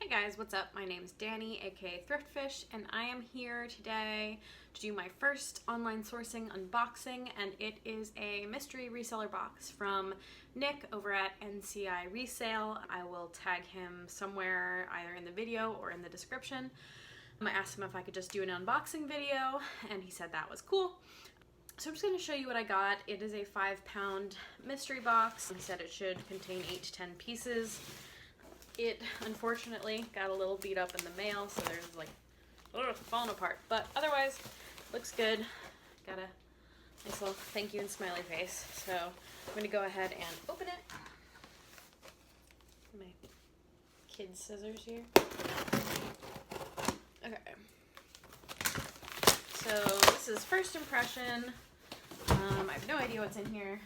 Guys, what's up? My name's Danny, aka Thriftfish, and I am here today to do my first online sourcing unboxing, and it is a mystery reseller box from Nick over at NCI Resell. I will tag him somewhere either in the video or in the description. I asked him if I could just do an unboxing video, and he said that was cool. So I'm just going to show you what I got. It is a 5-pound mystery box. He said it should contain 8 to 10 pieces. It unfortunately got a little beat up in the mail, so there's like, falling apart. But otherwise, looks good. Got a nice little thank you and smiley face. So I'm going to go ahead and open it. My kid's scissors here. Okay. So this is first impression. I have no idea what's in here.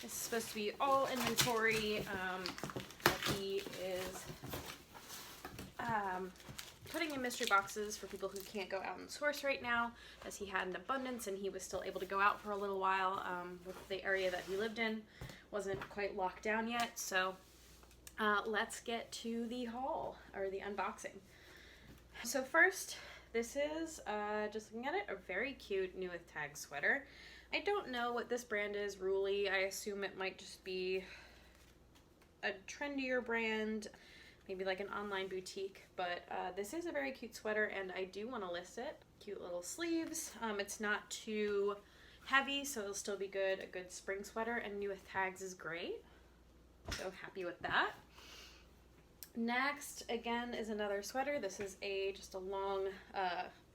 This is supposed to be all inventory that he is putting in mystery boxes for people who can't go out and source right now, as he had an abundance and he was still able to go out for a little while with the area that he lived in. Wasn't quite locked down yet, so let's get to the haul, or the unboxing. So first, this is, just looking at it, a very cute New with Tag sweater. I don't know what this brand is, Ruly. I assume it might just be a trendier brand, maybe like an online boutique, but this is a very cute sweater and I do want to list it. Cute little sleeves. It's not too heavy, so it'll still be good. A good spring sweater, and New with Tags is great. So happy with that. Next, again, is another sweater. This is just a long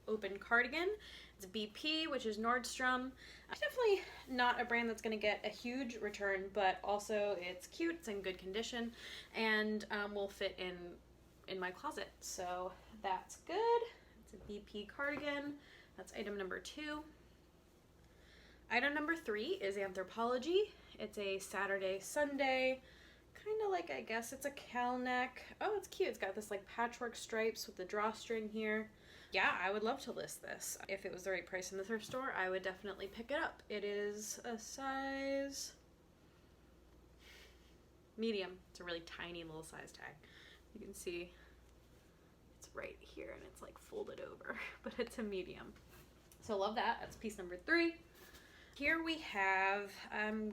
open cardigan. It's BP, which is Nordstrom. Definitely not a brand that's going to get a huge return, but also it's cute, it's in good condition, and will fit in my closet. So that's good. It's a BP cardigan. That's item number 2. Item number 3 is Anthropologie. It's a Saturday, Sunday, kind of like, I guess it's a cowl neck. Oh, it's cute. It's got this like patchwork stripes with the drawstring here. Yeah, I would love to list this. If it was the right price in the thrift store, I would definitely pick it up. It is a size medium. It's a really tiny little size tag. You can see it's right here and it's like folded over, but it's a medium. So love that. That's piece number 3. Here we have, I'm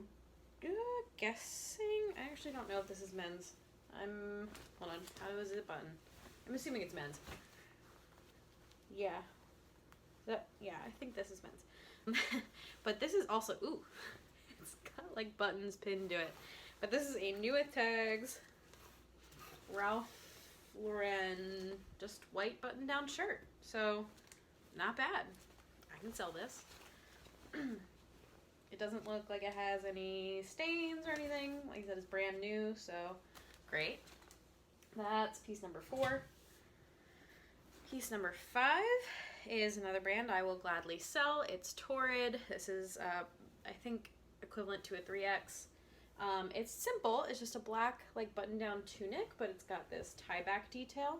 guessing, I actually don't know if this is men's. Hold on, how is it button? I'm assuming it's men's. Yeah. Yeah, I think this is men's. But this is also, ooh, it's got like buttons pinned to it. But this is a New with Tags Ralph Lauren just white button down shirt. So not bad. I can sell this. It doesn't look like it has any stains or anything. Like I said, it's brand new, so great. That's piece number 4. Piece number 5 is another brand I will gladly sell. It's Torrid. This is, I think, equivalent to a 3X. It's simple. It's just a black, like, button-down tunic, but it's got this tie-back detail.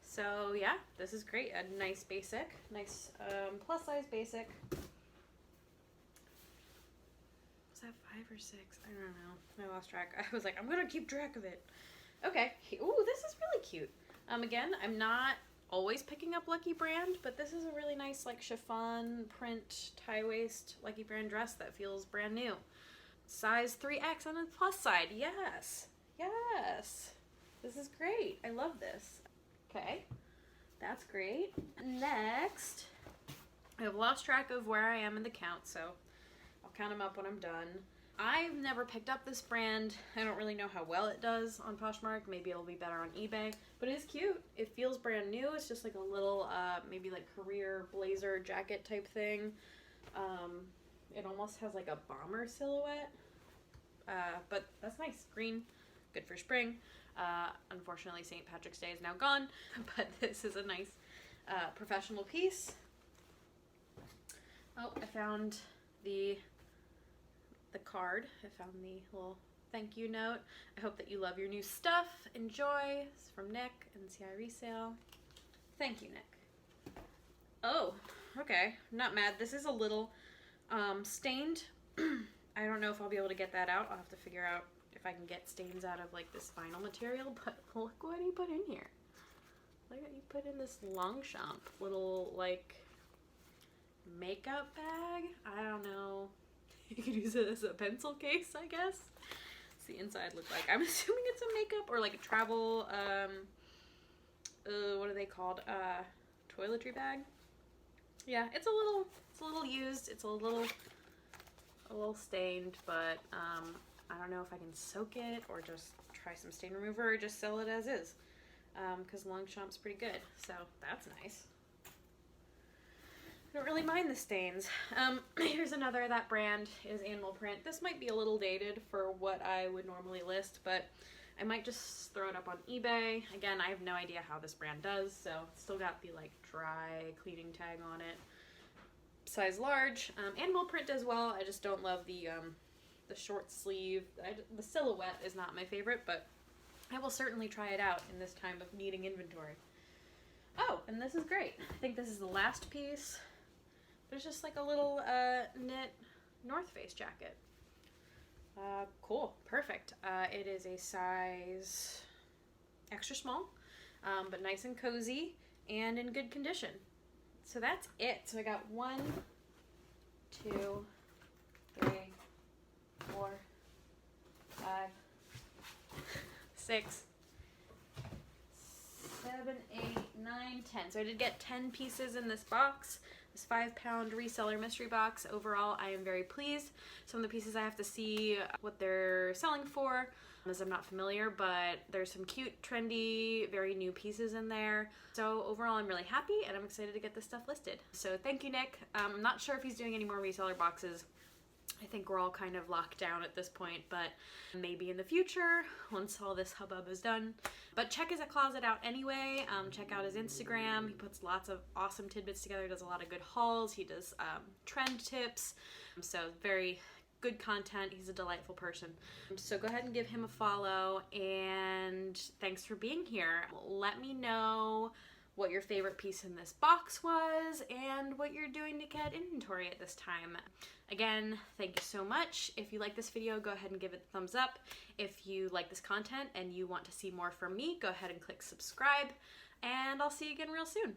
So, yeah, this is great. A nice basic. Nice plus-size basic. Was that 5 or 6? I don't know. I lost track. I was like, I'm going to keep track of it. Okay. Ooh, this is really cute. Again, I'm not always picking up Lucky Brand, but this is a really nice like chiffon print tie waist Lucky Brand dress that feels brand new. Size 3X on the plus side. Yes. Yes. This is great. I love this. Okay. That's great. Next, I have lost track of where I am in the count, so I'll count them up when I'm done. I've never picked up this brand. I don't really know how well it does on Poshmark. Maybe it'll be better on eBay, but it is cute. It feels brand new. It's just like a little, maybe like career blazer jacket type thing. It almost has like a bomber silhouette, but that's nice. Green, good for spring. Unfortunately, St. Patrick's Day is now gone, but this is a nice professional piece. Oh, I found the card. I found the little thank you note. I hope that you love your new stuff. Enjoy. It's from Nick, NCI Resell. Thank you, Nick. Oh, okay. Not mad. This is a little stained. I don't know if I'll be able to get that out. I'll have to figure out if I can get stains out of like this vinyl material, but look what he put in here. Look what you put in this Longchamp little like makeup bag. I don't know. You could use it as a pencil case, I guess. What's the inside look like? I'm assuming it's a makeup or like a travel, what are they called? Toiletry bag. Yeah, it's a little used. It's a little stained, but I don't know if I can soak it or just try some stain remover or just sell it as is. Because Longchamp's pretty good, so that's nice. I don't really mind the stains. Here's another, that brand is Animal Print. This might be a little dated for what I would normally list, but I might just throw it up on eBay. Again, I have no idea how this brand does, so it's still got the like dry cleaning tag on it. Size large. Animal Print does well. I just don't love the short sleeve. The silhouette is not my favorite, but I will certainly try it out in this time of needing inventory. Oh, and this is great. I think this is the last piece. There's just like a little knit North Face jacket. Cool, perfect. It is a size extra small, but nice and cozy and in good condition. So that's it. So I got 1, 2, 3, 4, 5, 6, 7, 8, 9, 10. So I did get 10 pieces in this box. This 5-pound reseller mystery box. Overall, I am very pleased. Some of the pieces I have to see what they're selling for, as I'm not familiar, but there's some cute, trendy, very new pieces in there. So overall, I'm really happy and I'm excited to get this stuff listed. So thank you, Nick. I'm not sure if he's doing any more reseller boxes. I think we're all kind of locked down at this point, but maybe in the future, once all this hubbub is done. But check his closet out anyway. Check out his Instagram. He puts lots of awesome tidbits together, does a lot of good hauls. He does trend tips. So very good content. He's a delightful person. So go ahead and give him a follow, and thanks for being here. Let me know what your favorite piece in this box was and what you're doing to get inventory at this time. Again, thank you so much. If you like this video, go ahead and give it a thumbs up. If you like this content and you want to see more from me, go ahead and click subscribe, and I'll see you again real soon.